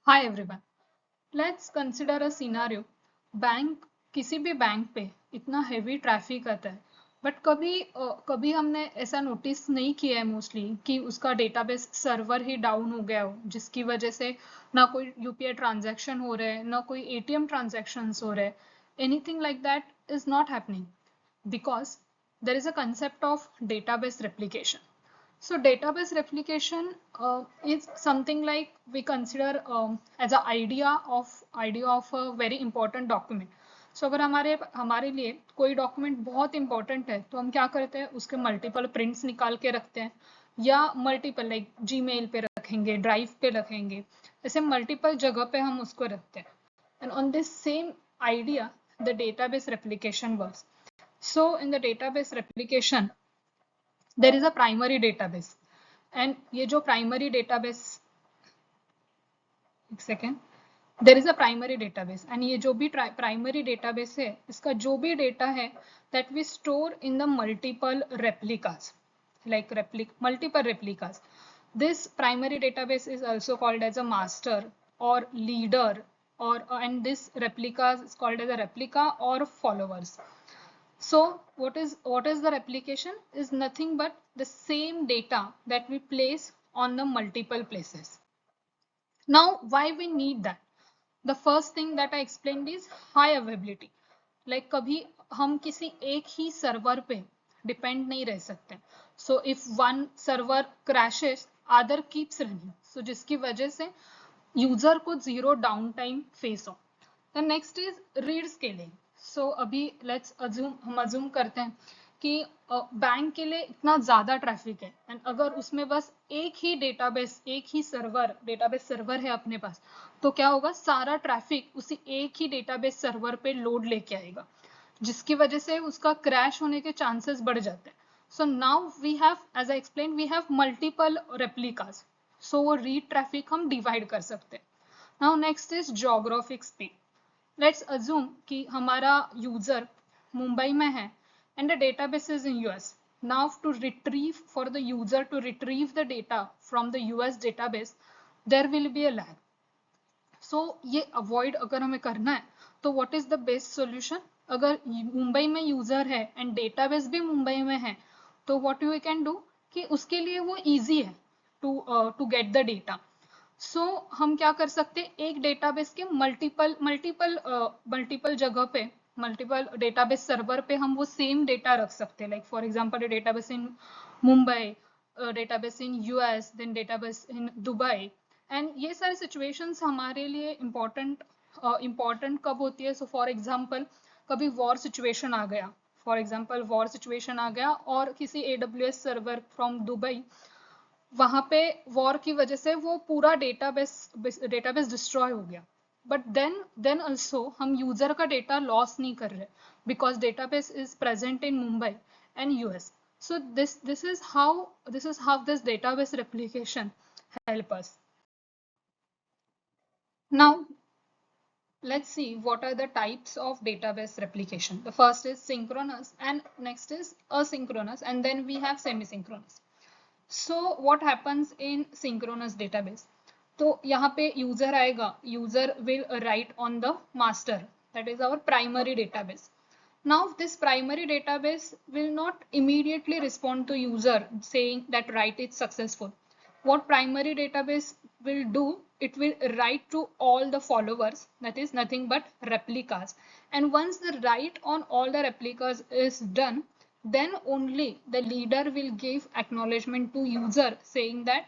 Hi everyone. Let's consider a scenario. Bank किसी भी bank पे इतना हेवी ट्रैफिक आता है बट कभी हमने ऐसा नोटिस नहीं किया है मोस्टली कि उसका डेटाबेस सर्वर ही डाउन हो गया हो जिसकी वजह से ना कोई यूपीआई ट्रांजैक्शन हो रहा है ना कोई एटीएम ट्रांजैक्शंस हो रहे हैं. Anything like that is not happening because there is a concept of database replication. So database replication is something like we consider as an idea of a very important document. So अगर हमारे हमारे लिए कोई document बहुत important है तो हम क्या करते हैं उसके मल्टीपल प्रिंट्स निकाल के रखते हैं या मल्टीपल लाइक जीमेल पे रखेंगे ड्राइव पे रखेंगे ऐसे मल्टीपल जगह पे हम उसको रखते हैं. And on this same idea the database replication works. So in the database replication there is a primary database and ये जो primary database एक second there is a primary database and ये जो भी primary database है इसका जो भी data है that we store in the multiple replicas like multiple replicas. This primary database is also called as a master or leader or and this replica is called as a replica or followers. So what is the replication is nothing but the same data that we place on the multiple places. Now why we need that? The first thing that I explained is high availability. Like कभी हम किसी एक ही server पे depend नहीं रह सकते. So if one server crashes other keeps running. So जिसकी वजह से यूजर को जीरो डाउन टाइम फेस हो. The next is read scaling. So अभी हम अज्यूम करते हैं कि बैंक के लिए इतना ज्यादा ट्रैफिक है एंड अगर उसमें बस एक ही डेटाबेस सर्वर है अपने पास तो क्या होगा सारा ट्रैफिक उसी एक ही डेटाबेस सर्वर पे लोड लेके आएगा जिसकी वजह से उसका क्रैश होने के चांसेस बढ़ जाते हैं. So now we have as I explain we have multiple replicas. So वो रीड ट्रैफिक हम डिवाइड कर सकते हैं. Now next is geographic speed. Let's assume कि हमारा यूजर मुंबई में है and the database is in US. Now to retrieve for the user to retrieve the data from the US database, there will be a lag. So ये avoid अगर हमें करना है तो what is the best solution? अगर मुंबई में user है and database भी मुंबई में है तो what we can do कि उसके लिए वो easy है to get the data. So हम क्या कर सकते हैं एक डेटाबेस के मल्टीपल जगह पे मल्टीपल डेटाबेस सर्वर पे हम वो सेम डेटा रख सकते हैं. Like for example database in Mumbai, database in US, then database in Dubai. And ये सारी सिचुएशंस हमारे लिए इम्पोर्टेंट कब होती है. सो फॉर एग्जांपल कभी वॉर सिचुएशन आ गया और किसी AWS सर्वर फ्रॉम दुबई वहां पे वॉर की वजह से वो पूरा डेटाबेस डिस्ट्रॉय हो गया बट देन ऑल्सो हम यूजर का डेटा लॉस नहीं कर रहे because database is present in Mumbai and US. So this is how this database replication help us. Now let's see what are the types of database replication. The first is synchronous and next is asynchronous and then we have semi-synchronous. So what happens in synchronous database? तो यहाँ पे user आएगा, user will write on the master that is our primary database. Now this primary database will not immediately respond to user saying that write is successful. What primary database will do, it will write to all the followers, that is nothing but replicas, and once the write on all the replicas is done then only the leader will give acknowledgement to user saying that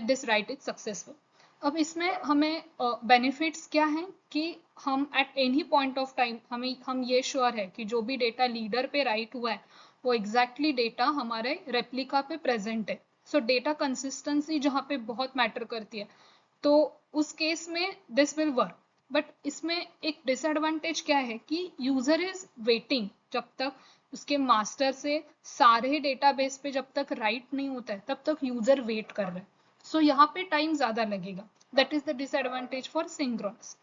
this write is successful. अब इसमें हमें benefits क्या हैं कि हम at any point of time हम ये sure है कि जो भी डेटा लीडर पे राइट हुआ है वो एग्जैक्टली डेटा हमारे रेप्लिका पे प्रेजेंट है. सो डेटा कंसिस्टेंसी जहाँ पे बहुत मैटर करती है तो उस केस में दिस विल वर्क. बट इसमें एक डिसएडवांटेज क्या है कि यूजर इज वेटिंग जब तक उसके मास्टर से सारे डेटाबेस पे जब तक राइट नहीं होता है तब तक यूजर वेट कर रहा है. सो यहाँ पे टाइम ज्यादा लगेगा. That is the disadvantage for synchronous.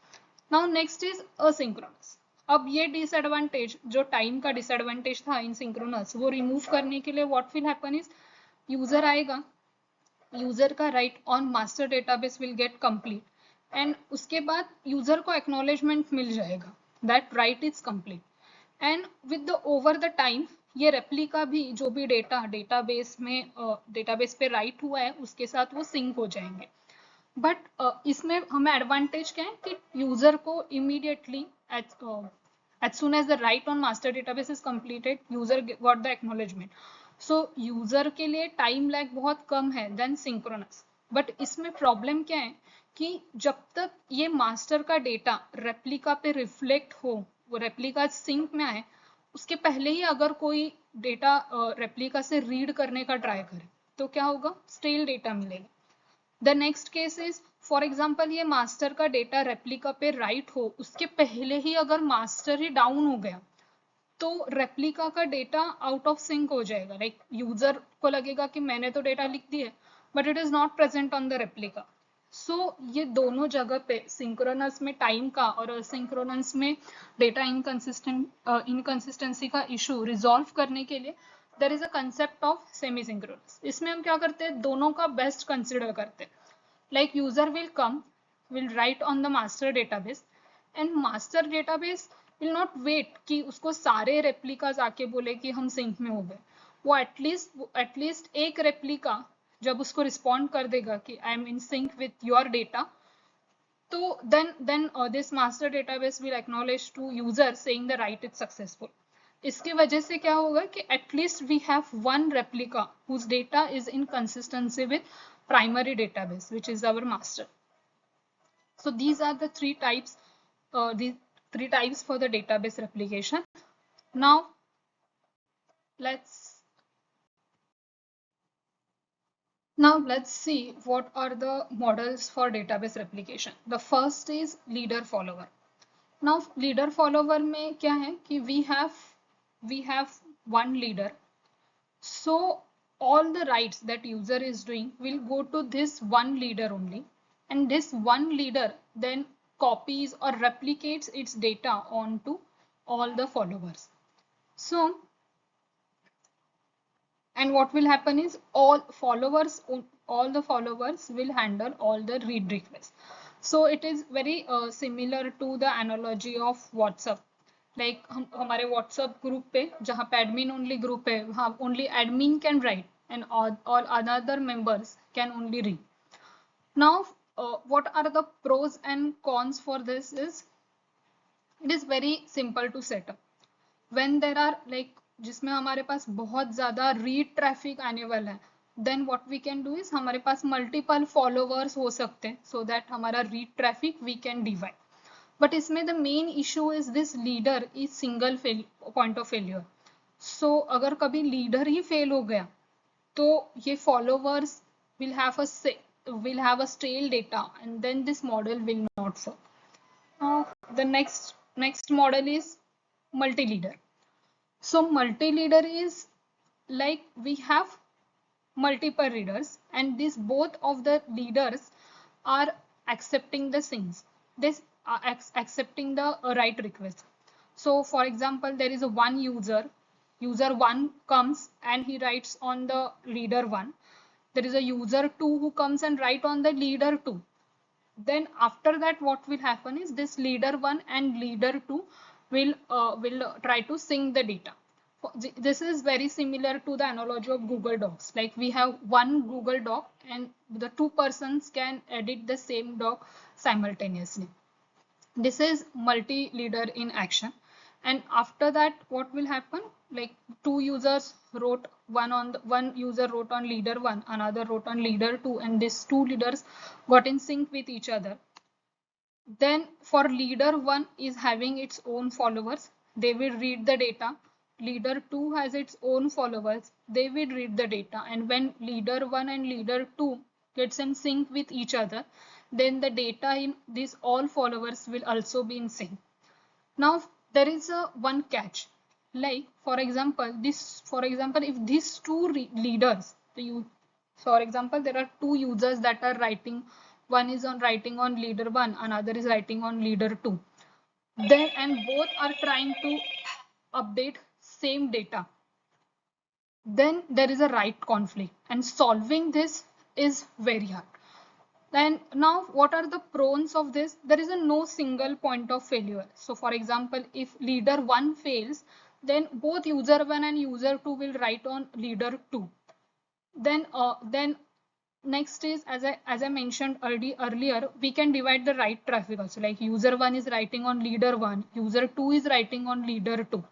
Now next is asynchronous. अब ये डिसएडवांटेज जो टाइम का डिसएडवांटेज था इन सिंक्रोनस वो रिमूव करने के लिए what will happen is user आएगा, यूजर का right on master database will get complete and उसके बाद यूजर को एक्नॉलेजमेंट मिल जाएगा that right is complete. And with the over the time ये रेप्लिका भी जो भी डेटाबेस में डेटाबेस पे राइट हुआ है उसके साथ वो सिंक हो जाएंगे। बट इसमें हमें एडवांटेज क्या है कि यूजर को immediately as soon as the write on master database is completed user got the acknowledgement। so user के लिए टाइम लैग बहुत कम है देन सिंक्रोनस। बट इसमें प्रॉब्लम क्या है कि जब तक ये मास्टर का डेटा रेप्लिका पे रिफ्लेक्ट हो, वो रेप्लिका सिंक में आए, उसके पहले ही अगर कोई डेटा रेप्लिका से रीड करने का ट्राई करे तो क्या होगा, स्टेल डेटा मिलेगा। The next case is for example ये मास्टर का डेटा रेप्लिका पे राइट हो, उसके पहले ही अगर मास्टर ही डाउन हो गया तो रेप्लिका का डेटा आउट ऑफ सिंक हो जाएगा। लाइक यूजर को लगेगा कि मैंने तो डेटा लिख दिया but it is not present on the replica. So ये दोनों जगह पे सिंक्रोनस में टाइम का और असिंक्रोनस में डेटा इनकंसिस्टेंसी का इशू रिजॉल्व करने के लिए there is a concept of semi synchronous. इसमें हम क्या करते हैं, दोनों का बेस्ट कंसिडर करते हैं। Like user will write on the master database and master database will not wait कि उसको सारे रेप्लिकाज आके बोले कि हम सिंक में हो गए। वो एटलीस्ट एक रेप्लिका जब उसको रिस्पॉन्ड कर देगा कि I am in sync with your data, तो then this master database will acknowledge to user saying the write is successful। इसकी वजह से क्या होगा कि at least we have one replica whose data is in consistency with primary database which is our master। so these are the three types for the database replication। now let's see what are the models for database replication। the first is leader follower। now leader follower में क्या है कि we have one leader, so all the writes that user is doing will go to this one leader only, and this one leader then copies or replicates its data onto all the followers। so and what will happen is all the followers will handle all the read requests। so it is very similar to the analogy of WhatsApp। like हमारे WhatsApp group पे जहाँ पे admin only group है वहाँ only admin can write and all other members can only read। now what are the pros and cons for this is it is very simple to set up when there are like जिसमें हमारे पास बहुत ज्यादा read traffic आने वाला है, then what we can do is हमारे पास multiple followers हो सकते हैं सो दैट हमारा read traffic we can divide. But इसमें the main issue is this leader is single point of failure. So अगर कभी लीडर ही फेल हो गया तो ये followers will have a stale data and then this model will not work। the next model is multi-leader। so multi-leader is like we have multiple readers and these both of the leaders are accepting the things, this are accepting the write request। so for example there is a one user one comes and he writes on the leader one, there is a user two who comes and write on the leader two, then after that what will happen is this leader one and leader two will try to sync the data। this is very similar to the analogy of Google Docs। like we have one Google Doc and the two persons can edit the same doc simultaneously। this is multi-leader in action। and after that what will happen, like two users wrote one user wrote on leader one, another wrote on leader two, and these two leaders got in sync with each other। then for leader one is having its own followers, they will read the data, leader two has its own followers, they will read the data, and when leader one and leader two gets in sync with each other, then the data in these all followers will also be in sync। now there is a one catch, like for example if these two leaders, for example there are two users that are writing, one is writing on leader one, another is writing on leader two, then and both are trying to update same data, then there is a write conflict and solving this is very hard। Then now what are the pros of this? There is a no single point of failure. So for example, if leader 1 fails, then both user 1 and user 2 will write on leader 2. Then next is, as I mentioned earlier, we can divide the write traffic also, like user 1 is writing on leader 1, user 2 is writing on leader 2.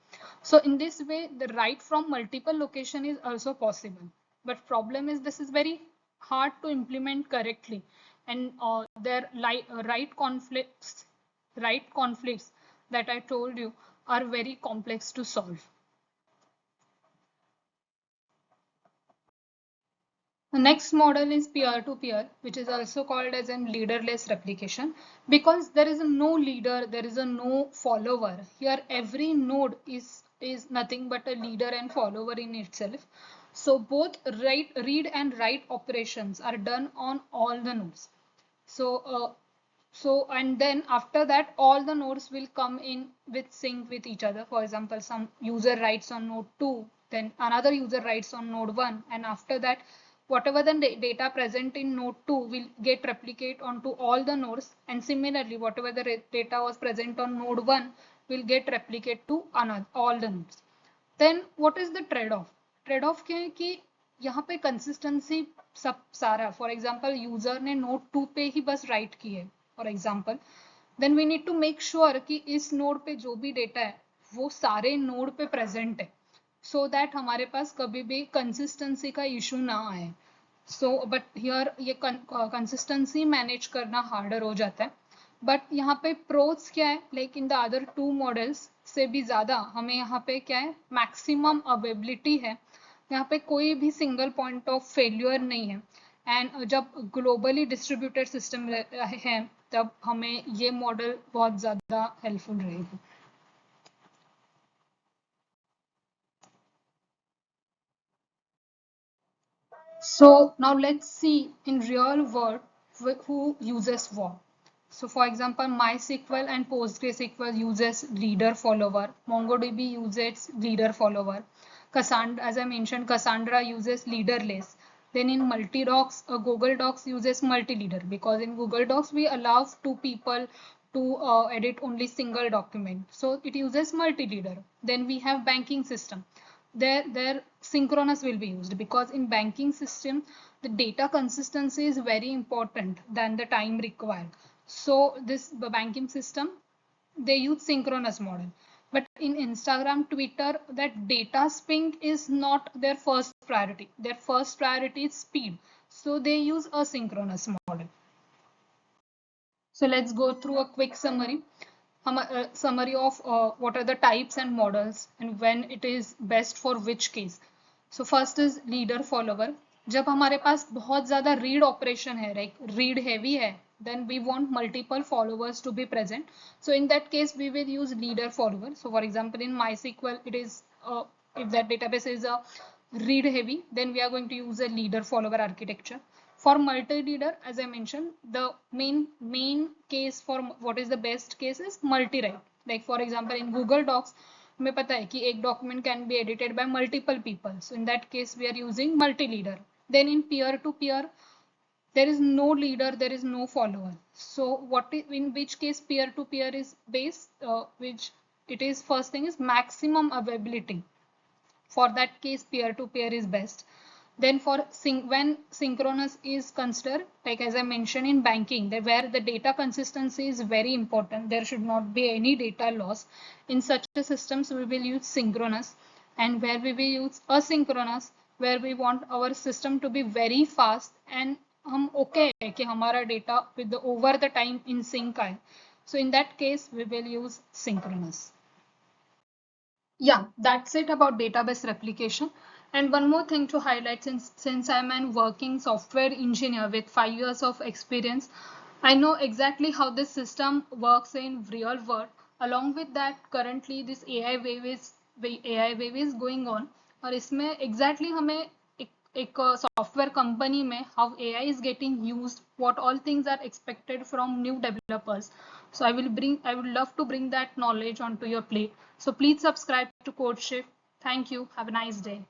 So in this way, the write from multiple location is also possible. But problem is this is very hard to implement correctly, and their write conflicts that I told you are very complex to solve. The next model is peer-to-peer, which is also called as a leaderless replication, because there is a no leader, there is a no follower. Here, every node is nothing but a leader and follower in itself. So both read and write operations are done on all the nodes. So and then after that, all the nodes will come in with sync with each other. For example, some user writes on node 2, then another user writes on node 1, and after that, whatever the data present in node 2 will get replicate onto all the nodes, and similarly, whatever the data was present on node 1 will get replicate to all the nodes. Then what is the trade-off? Trade-off क्या है कि यहाँ पे consistency सब सारा, for example, user ने node 2 पे ही बस write की है, for example, then we need to make sure कि इस node पे जो भी data है वो सारे node पे present है, so that हमारे पास कभी भी consistency का issue ना आए. So but here ये consistency manage करना harder हो जाता है. बट यहाँ पे प्रोस क्या है, like in the other two models से भी ज्यादा हमें यहाँ पे क्या है, मैक्सिमम अवेबिलिटी है. यहाँ पे कोई भी सिंगल पॉइंट ऑफ फेल्यूर नहीं है. एंड जब ग्लोबली डिस्ट्रीब्यूटेड सिस्टम है तब हमें ये मॉडल बहुत ज्यादा हेल्पफुल रहेगी. So now let's see in real world who uses what. So for example, MySQL and PostgreSQL uses leader follower. MongoDB uses leader follower. Cassandra, as I mentioned, Cassandra uses leaderless. Then in multi-docs, Google Docs uses multi-leader, because in Google Docs we allow two people to edit only single document. So it uses multi-leader. Then we have banking system. There synchronous will be used, because in banking system the data consistency is very important than the time required. So this the banking system, they use synchronous model. But in Instagram, Twitter, that data sync is not their first priority. Their first priority is speed. So they use asynchronous model. So let's go through a quick summary. Summary of what are the types and models and when it is best for which case. So first is leader follower. जब हमारे पास बहुत ज़्यादा read operation है, like read heavy है, then we want multiple followers to be present. So in that case, we will use leader follower. So for example, in MySQL, it is if that database is read heavy, then we are going to use a leader follower architecture. For multi-leader, as I mentioned, the main case for what is the best case is multi-write. Like for example, in Google Docs, हमें पता है कि एक document can be edited by multiple people. So in that case, we are using multi-leader. Then in peer-to-peer, there is no leader, there is no follower. So in which case peer-to-peer is based, which it is first thing is maximum availability. For that case, peer-to-peer is best. Then for when synchronous is considered, like as I mentioned in banking, where the data consistency is very important, there should not be any data loss. In such systems, we will use synchronous, and where we will use asynchronous, where we want our system to be very fast and हम okay है कि हमारा data with the over the time in sync आए. So in that case, we will use synchronous. Yeah, that's it about database replication. And one more thing to highlight, since I'm a working software engineer with 5 years of experience, I know exactly how this system works in real world. Along with that, currently this AI wave is going on. और इसमें exactly हमें एक software company में how AI is getting used, what all things are expected from new developers. So I would love to bring that knowledge onto your plate. So please subscribe to CodeShift. Thank you. Have a nice day.